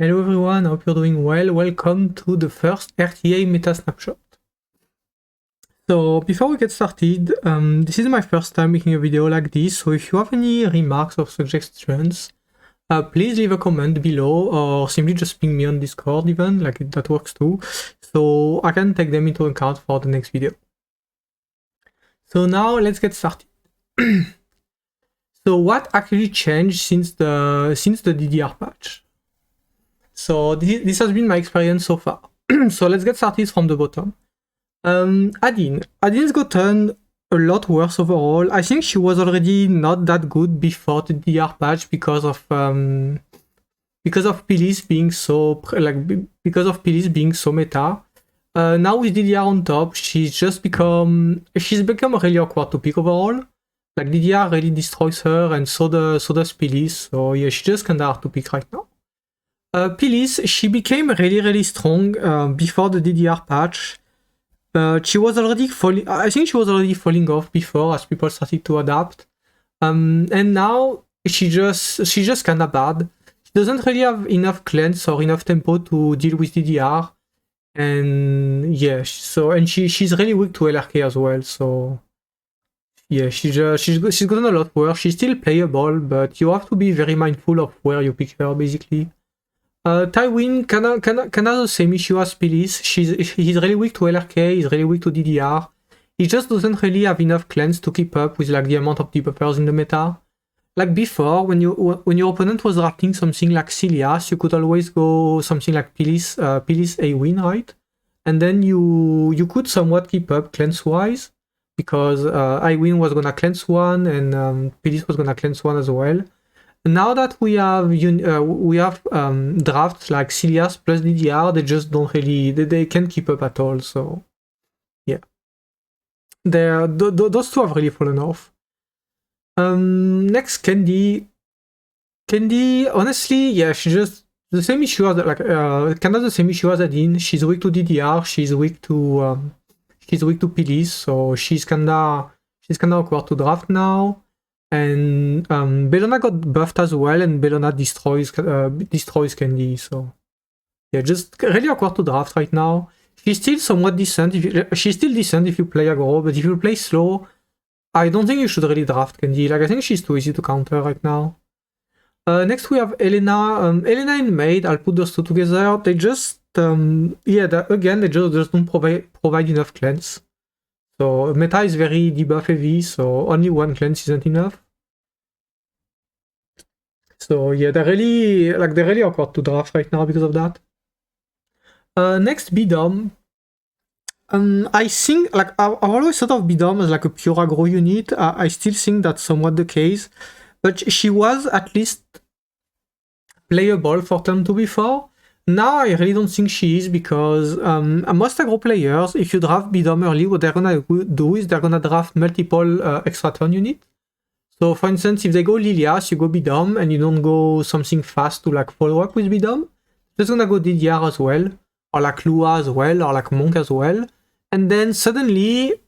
Hello everyone, I hope you're doing well. Welcome to the first RTA Meta Snapshot. So before we get started, this is my first time making a video like this, so if you have any remarks or suggestions, please leave a comment below or simply just ping me on Discord even, like that works too, so I can take them into account for the next video. So now let's get started. So what actually changed since the DDR patch? So this has been my experience so far. So let's get started from the bottom. Adin's gotten a lot worse overall. I think she was already not that good before the DDR patch because of Pilis being so meta. Now with DDR on top, she's become really awkward to pick overall. Like DDR really destroys her, and so does Pilis. So yeah, she's just kinda hard to pick right now. Pilis, she became really strong before the DDR patch, but she was already falling off before as people started to adapt. And now she's just kinda bad. She doesn't really have enough cleanse or enough tempo to deal with DDR, and yeah, she's really weak to LRK as well. So yeah, she's gotten a lot worse. She's still playable, but you have to be very mindful of where you pick her, basically. Tywin kinda the same issue as Pilis. He's really weak to LRK, he's really weak to DDR. He just doesn't really have enough cleanse to keep up with like the amount of debuffers in the meta. Like before, when your opponent was drafting something like Cilias, you could always go something like Pilis A-Win, right? And then you could somewhat keep up cleanse-wise, because I-Win was gonna cleanse one, and Pilis was gonna cleanse one as well. Now that we have drafts like Cilias plus DDR, they just don't really, they can't keep up at all. So yeah, those two have really fallen off. Next, Candy, honestly, yeah, she's just the same issue as kinda the same issue as Adin. She's weak to DDR, she's weak to Pilis, so she's kinda awkward to draft now. And Bellona got buffed as well, and Bellona destroys Candy. So yeah, just really awkward to draft right now. She's still somewhat decent. She's still decent if you play aggro, but if you play slow, I don't think you should really draft Candy. Like, I think she's too easy to counter right now. Next we have Elena. Elena and Maid, I'll put those two together. They just again, they just don't provide enough cleanse. So meta is very debuff heavy, so only one cleanse isn't enough. So yeah, they're really awkward to draft right now because of that. Next, Bidom. I think, like, I've always thought of Bidom as like a pure aggro unit. I still think that's somewhat the case, but she was at least playable for turn 2 before. Now I really don't think she is, because most aggro players, if you draft Bidom early, what they're gonna do is they're gonna draft multiple extra turn units. So for instance, if they go Lilias, you go Bidom, and you don't go something fast to like follow up with Bidom, you're just gonna go DDR as well, or like Lua as well, or like Monk as well, and then suddenly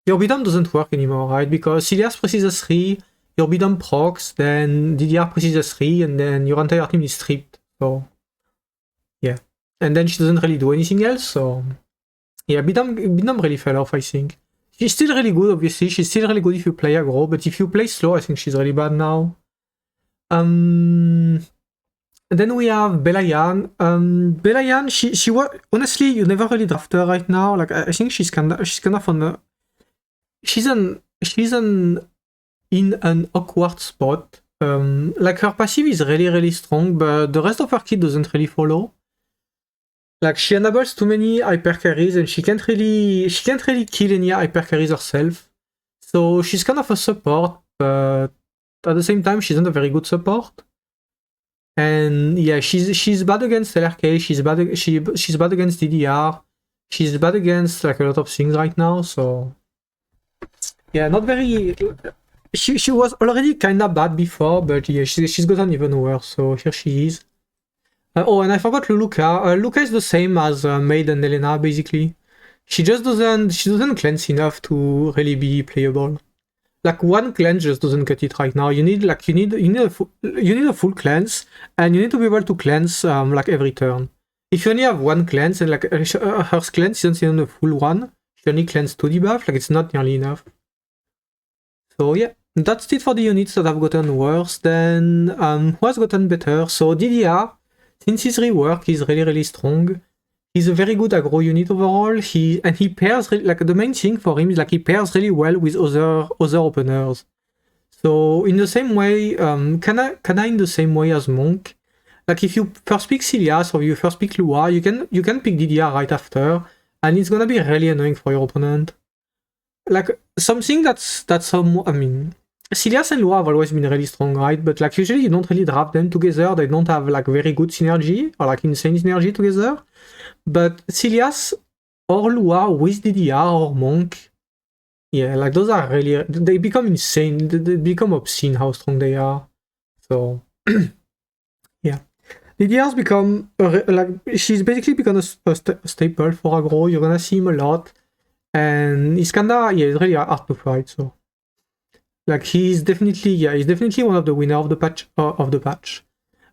your Bidom doesn't work anymore, right? Because Cilias presses 3, your Bidom procs, then DDR presses 3, and then your entire team is stripped. So yeah, and then she doesn't really do anything else. So yeah, Bidom really fell off, I think. She's still really good, obviously. She's still really good if you play aggro, but if you play slow, I think she's really bad now. And then we have Belayan. Belayan, she was, honestly, you never really draft her right now. Like, I think she's kind of on the, she's in an awkward spot. Like, her passive is really strong, but the rest of her kit doesn't really follow. Like, she enables too many hyper carries, and she can't really kill any hyper carries herself. So she's kind of a support, but at the same time, she's not a very good support. And yeah, she's bad against LRK. She's bad against DDR. She's bad against like a lot of things right now. So yeah, not very. She was already kinda bad before, but yeah, she's gotten even worse. So here she is. Oh, and I forgot Luluka. Luca is the same as Maid and Elena, basically. She doesn't cleanse enough to really be playable. like one cleanse just doesn't cut it right now. You need a full cleanse, and you need to be able to cleanse like every turn. If you only have one cleanse and like her cleanse isn't even a full one, she only cleanse 2 debuff, like it's not nearly enough. So yeah, that's it for the units that have gotten worse. Then who has gotten better? So DDR, since his rework is really strong. He's a very good aggro unit overall. He pairs like the main thing for him is like he pairs really well with other openers. So in the same way, kinda in the same way as Monk. Like if you first pick Silias or you first pick Lua, you can pick DDR right after, and it's gonna be really annoying for your opponent. Like something that's some, I mean, Silias and Lua have always been really strong, right? But like usually you don't really draft them together. They don't have like very good synergy or like insane synergy together. But Silias or Lua with DDR or Monk, yeah, like those are really, they become insane. They become obscene how strong they are. So yeah, DDR's become like she's basically become a staple for aggro. You're gonna see him a lot, and it's kinda, yeah, it's really hard to fight. So like he's definitely one of the winner of the patch.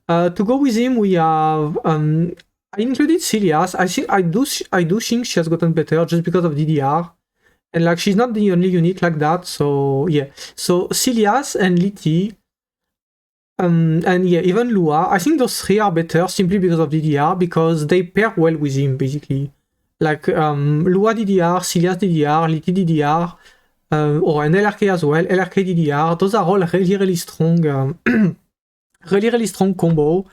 To go with him, we have I included Silias. I do think she has gotten better just because of DDR, and like she's not the only unit like that. So yeah, so Silias and Liti, and yeah, even Lua. I think those three are better simply because of DDR, because they pair well with him basically. Like Lua DDR, Silias DDR, Liti DDR, or an LRK as well, LRK DDR. Those are all really strong. Really strong combo.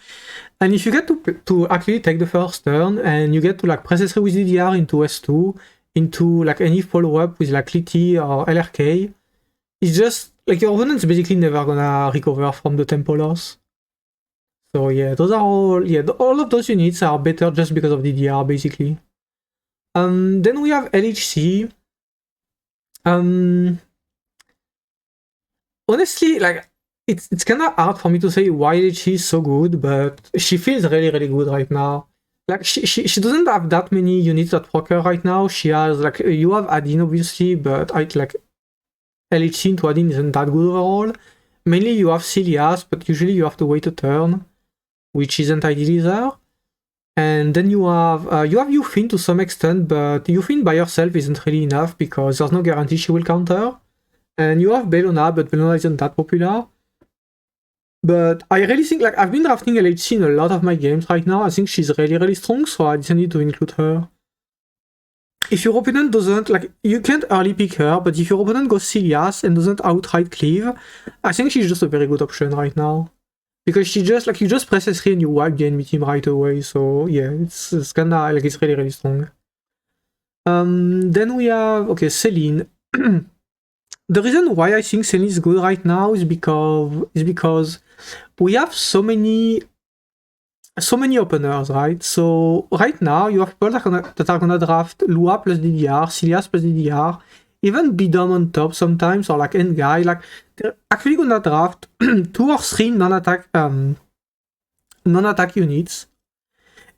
And if you get to actually take the first turn and you get to like press S3 with DDR into S2, into like any follow-up with like Liti or LRK, it's just like your opponent's basically never gonna recover from the tempo loss. So yeah, those are all of those units are better just because of DDR basically. Then we have LHC. Honestly, like it's kind of hard for me to say why she's so good, but she feels really good right now. Like she doesn't have that many units that proc her right now. She has like, you have Adin obviously, but I like LHC into Adin isn't that good overall. Mainly you have Silias, but usually you have to wait a turn, which isn't ideal either. And then you have Yufin to some extent, but Yufin by herself isn't really enough because there's no guarantee she will counter. And you have Bellona, but Bellona isn't that popular. But I really think, like, I've been drafting LHC in a lot of my games right now. I think she's really strong, so I decided to include her. If your opponent doesn't, like, you can't early pick her, but if your opponent goes Silias and doesn't outright cleave, I think she's just a very good option right now. Because she just, like, you just press S3 and you wipe the enemy team right away, so yeah, it's kinda, like, it's really strong. Then we have, okay, Celine. The reason why I think Celine is good right now is because we have so many openers, right? So right now you have people that are gonna draft Lua plus DDR, Silias plus DDR, even Bidom on top sometimes, or like Ngai. Like they're actually gonna draft 2 or 3 non-attack units.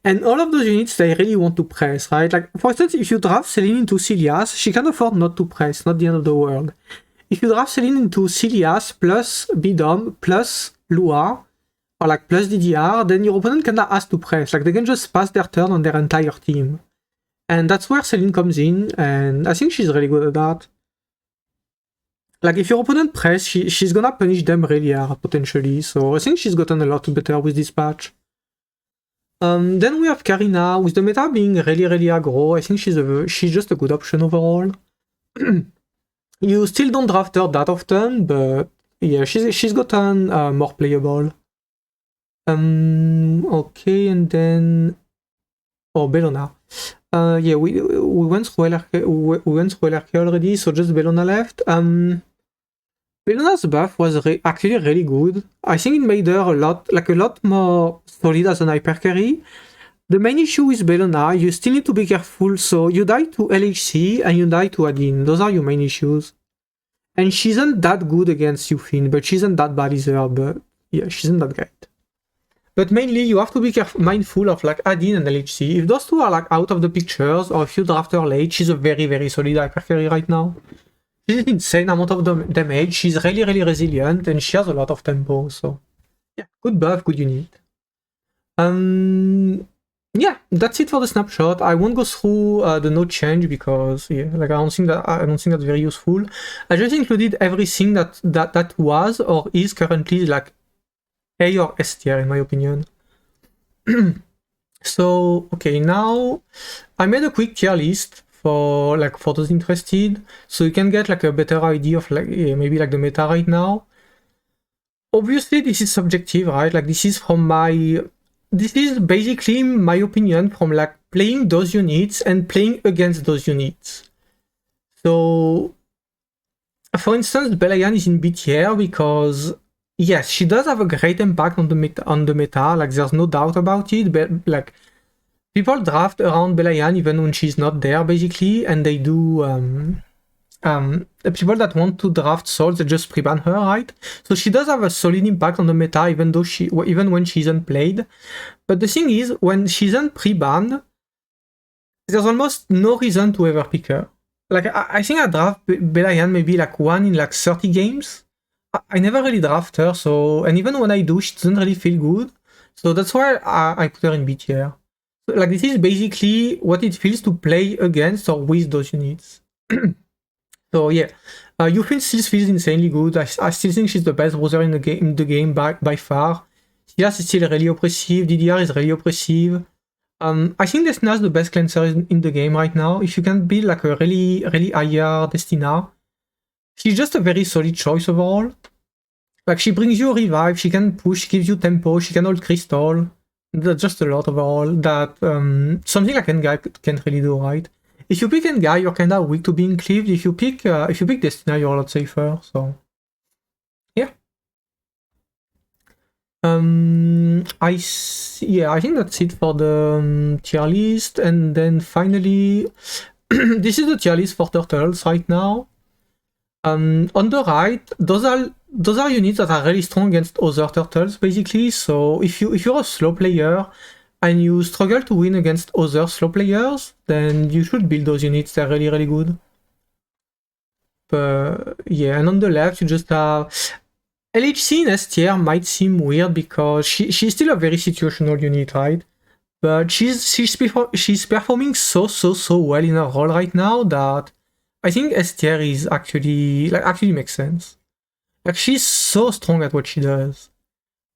And all of those units they really want to press, right? Like, for instance, if you draft Celine into Silias, she can afford not to press, not the end of the world. If you draft Celine into Silias plus Bidom plus Lua, or like plus DDR, then your opponent cannot ask to press. Like, they can just pass their turn on their entire team. And that's where Celine comes in, and I think she's really good at that. Like, if your opponent press, she's gonna punish them really hard, potentially. So I think she's gotten a lot better with this patch. Then we have Karina, with the meta being really aggro. I think she's just a good option overall. You still don't draft her that often, but yeah, she's gotten more playable. Okay, and then Bellona. Yeah, we went through LRK already, so just Bellona left. Bellona's buff was actually really good. I think it made her a lot more solid as an hyper carry. The main issue with Bellona, you still need to be careful. So you die to LHC and you die to Adin. Those are your main issues. And she isn't that good against Yufin, but she isn't that bad either. But yeah, she isn't that great. But mainly you have to be mindful of like Adin and LHC. If those two are like out of the pictures, or if you draft her late, she's a very solid hyper carry right now. She's an insane amount of damage, she's really resilient, and she has a lot of tempo, so yeah, good buff, good unit. Yeah, that's it for the snapshot. I won't go through the node change because yeah, like I don't think that's very useful. I just included everything that was or is currently like A or S tier in my opinion. So okay, now I made a quick tier list for those interested, so you can get like a better idea of like maybe like the meta right now. Obviously this is subjective, right? Like this is basically my opinion from like playing those units and playing against those units. So for instance, Belayan is in B tier because yes, she does have a great impact on the meta, like there's no doubt about it, but like people draft around Belayan even when she's not there basically, and they do the people that want to draft souls, they just pre-ban her, right? So she does have a solid impact on the meta even when she isn't played. But the thing is, when she isn't pre-banned, there's almost no reason to ever pick her. Like I think I draft Belayan maybe like 1 in like 30 games. I never really draft her, so, and even when I do, she doesn't really feel good. So that's why I put her in B tier. So, like this is basically what it feels to play against or with those units. So yeah, Yufin still feels insanely good. I still think she's the best browser in the game by far. Silas is still really oppressive. DDR is really oppressive. I think Destina is the best cleanser in the game right now. If you can build like a really higher Destina, she's just a very solid choice overall. Like she brings you a revive, she can push, gives you tempo, she can hold crystal. That's just a lot overall. That something like Engai can't really do, right? If you pick Engai, you're kinda weak to being cleaved. If you pick Destina, you're a lot safer. So yeah. I think that's it for the tier list, and then finally, this is the tier list for turtles right now. On the right, those are units that are really strong against other turtles, basically. So if you're a slow player and you struggle to win against other slow players, then you should build those units. They're really good. But yeah, and on the left you just have LHC in S tier might seem weird because she's still a very situational unit, right? But she's performing so well in her role right now that I think S tier is actually makes sense. Like she's so strong at what she does.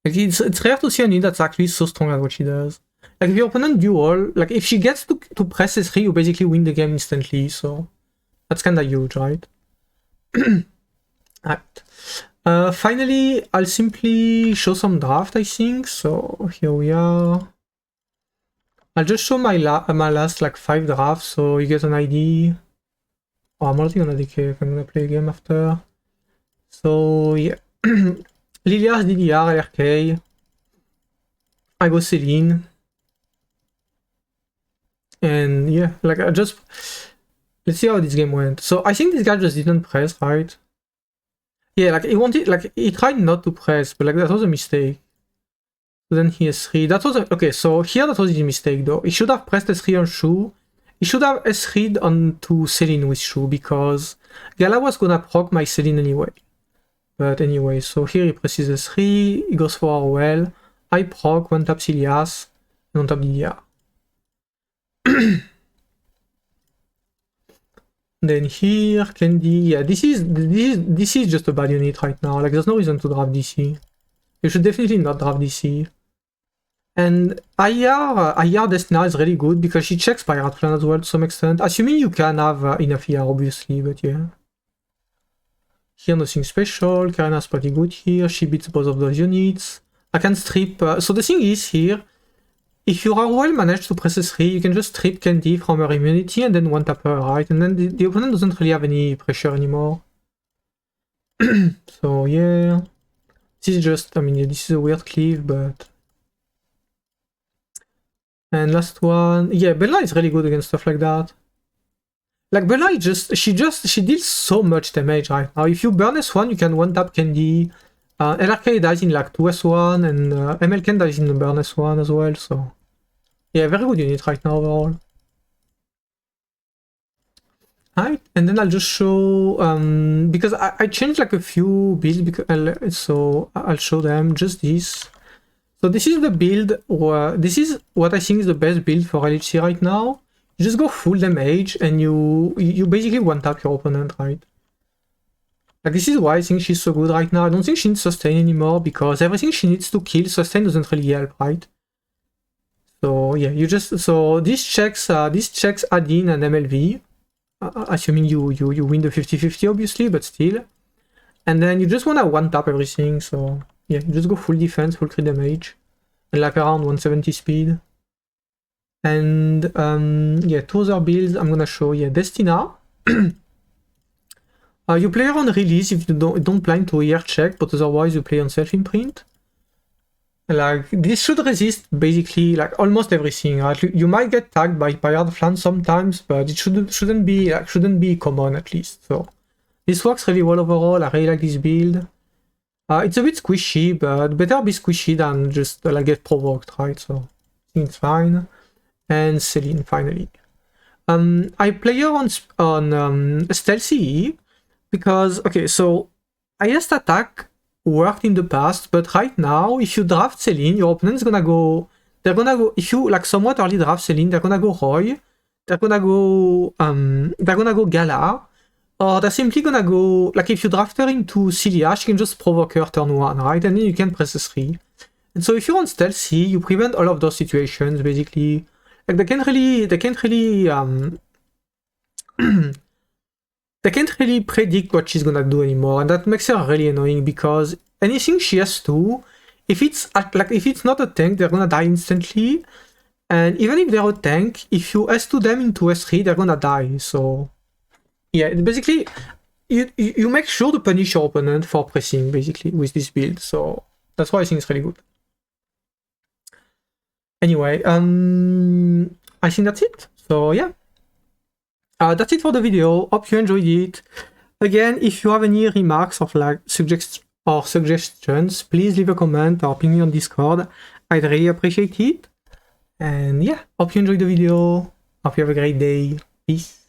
Like it's rare to see a unit that's actually so strong at what she does. Like if your opponent duel, like if she gets to press S3, you basically win the game instantly. So that's kinda huge, right? Alright. Finally, I'll simply show some draft, I think. So here we are. I'll just show my last like 5 drafts so you get an idea. Oh, I'm already gonna DK, I'm gonna play a game after. So yeah. Lilias, DDR, RK. I go Celine. And yeah, like let's see how this game went. So I think this guy just didn't press, right? Yeah, like he tried not to press, but like that was a mistake. So then he S3. Okay, so here that was his mistake though. He should have pressed S3 on Shu. He should have S3'd onto Celine with Shu because Gala was gonna proc my Celine anyway. But anyway, so here he presses S3, he goes for well. I proc, one tap Cilias, and on top DDR. Then here, Candy, yeah, this is just a bad unit right now. Like there's no reason to draft DC. You should definitely not draft DC. And IR Destina is really good because she checks Pirate Plan as well to some extent. Assuming you can have enough ER obviously, but yeah. Here nothing special, Karina's pretty good here, she beats both of those units. I can strip, so the thing is here, if you are well managed to press S3, you can just strip Candy from her immunity and then one tap her, right? And then the opponent doesn't really have any pressure anymore. So yeah, this is just, I mean, yeah, this is a weird cleave, but... And last one, yeah, Bella is really good against stuff like that. Like Bella she deals so much damage right now. If you burn S1, you can one tap Candy. LRK dies in like 2 S1, and MLK dies in the burn S1 as well, so... Yeah, very good unit right now overall. right? And then I'll just show, because I changed like a few builds, because, so I'll show them just this. So this is the build, or this is what I think is the best build for LHC right now. You just go full damage and you basically one-tap your opponent, right? Like, this is why I think she's so good right now. I don't think she needs sustain anymore, because everything she needs to kill, sustain doesn't really help, right? So yeah, you just, so this checks add-in and MLV, assuming you win the 50-50 obviously, but still. And then you just wanna one-tap everything, so yeah, you just go full defense, full crit damage, and like around 170 speed. And yeah, two other builds I'm gonna show. Yeah, Destina. You play her on release if you don't plan to ear check, but otherwise you play on self-imprint. Like, this should resist basically like almost everything, right? You might get tagged by hard flan sometimes, but it shouldn't be common, at least. So this works really well overall. I really like this build. It's a bit squishy, but better be squishy than just like get provoked, right? So I think it's fine. And Celine finally. I play her on stealthy because, okay, so highest attack worked in the past, but right now if you draft Celine, your opponent's gonna go, if you like somewhat early draft Celine, they're gonna go Roy, they're gonna go Galar, or they're simply gonna go, like, if you draft her into Celia, she can just provoke her turn 1, right? And then you can press a 3. And so if you're on stealthy, you prevent all of those situations basically. Like, they can't really they can't really predict what she's gonna do anymore, and that makes her really annoying, because anything she has to, if it's not a tank, they're gonna die instantly, and even if they're a tank, if you S2 them into S3, they're gonna die. So yeah, basically you make sure to punish your opponent for pressing basically with this build. So that's why I think it's really good. Anyway, I think that's it. So yeah. That's it for the video. Hope you enjoyed it. Again, if you have any remarks or like suggestions, please leave a comment or ping me on Discord. I'd really appreciate it. And yeah, hope you enjoyed the video. Hope you have a great day. Peace.